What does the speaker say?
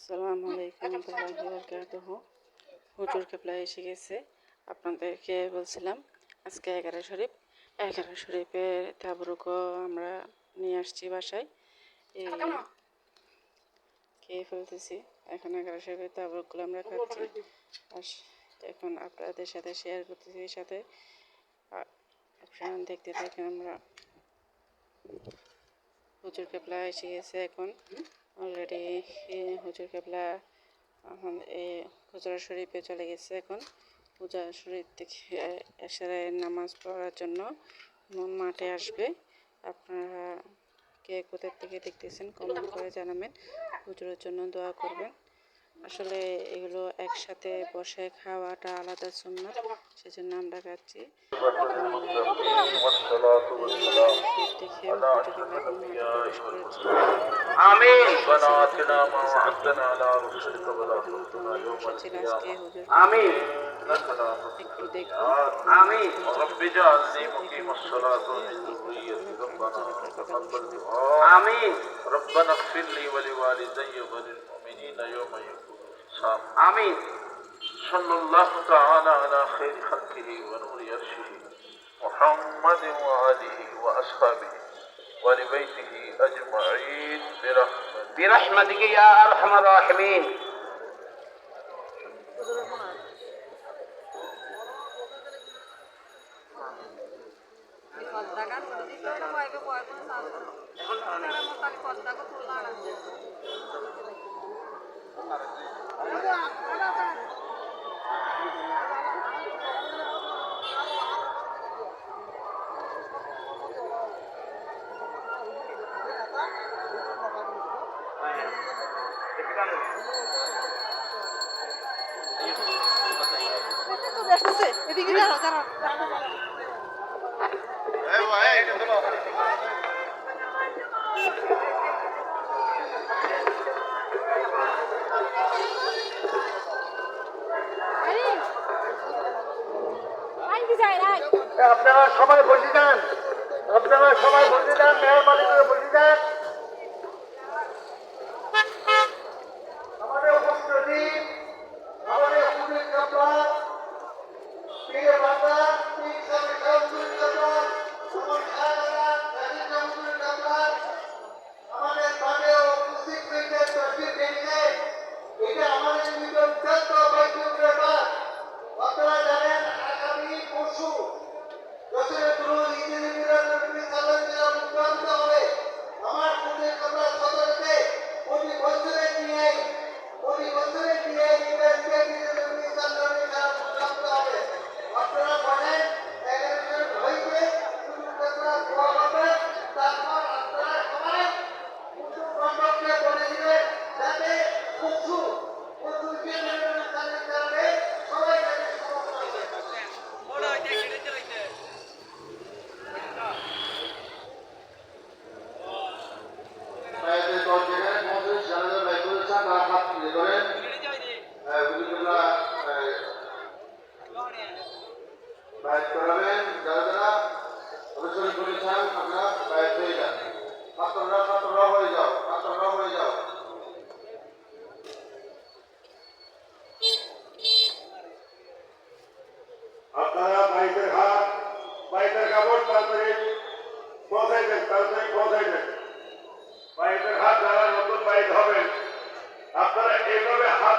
আসসালামু আলাইকুম ওয়া বারাকাতুহু। হুজুর কেবলা এসে গেছে। আপনাদেরকে বলছিলাম আজকে 11 শরীফের তাবরুকও আমরা নিয়ে আসছি বাসায়। এই খেয়ে ফেলতেছি। এখন 11 শরীফের তাবরুকগুলো আমরা খাচ্ছি। আর এখন আপনাদের সাথে শেয়ার করতেছি। সাথে আপনারা দেখতে থাকেন। আমরা হুজুর কেবলা এসে গেছে এখন অলরেডি। হুজুর কেবলা হুজরা শরীফে চলে গেছে। এখন পূজা শরীফ থেকে এশারের নামাজ পড়ার জন্য মাঠে আসবে। আপনারা কে কোথা থেকে দেখতেছেন কমেন্ট করে জানাবেন। হুজুরের জন্য দোয়া করবেন। আসলে এগুলো একসাথে বসে খাওয়াটা আলাদা সুন্নাত, সেজন্য আমরা খাচ্ছি। এখন দেখে হুজুর কেবলা এখন মাঠে প্রবেশ করেছে। আমিন। আমিন। একটু দেখুন। আমিন। আমিন। ربنا اغفر لي ولوالدي وللمؤمنين يوم يقوم الحساب. آمين. صلى الله تعالى على خير خلقه ونور عرشه محمد وآله وأصحابه ولبيته أجمعين برحمتك يا أرحم الراحمين. এদিকে যাও যাও আপনারা সবাই বসে যান, মেহরবানি করে বসে যান। আমাদের উপস্থিতি আমাদের পুলিশ কাপড় প্রিয় বাংলা আমাদের মাঠে উপস্থিত হয়েছে তসবির ভেঙে। এটা আমাদের অত্যন্ত বৈজ্ঞানিক ব্যাপার। আপনারা জানেন আগামী পরশু বছরের পুরো ঈদের উদ্যাপিত হবে। আমার পুলিশ কাপড় সদরতে প্রতি বছরের নিয়ে হবে। আপনারা বলেন 11 জন হইবে তারপর আপনারা সবাই মণ্ডপকে বলে দিবেন যাতে সবাই বাইক করাবেন। যারা যারা অবশ্যই বলেছেন আপনারা বাইক হয়ে যান। ছাত্ররা হয়ে যাও। আপনারা বাইকের কাপড় তাড়াতাড়ি পৌঁছাই দেন। বাইকের হাত যারা নতুন বাইক হবেন আপনারা এইভাবে হাত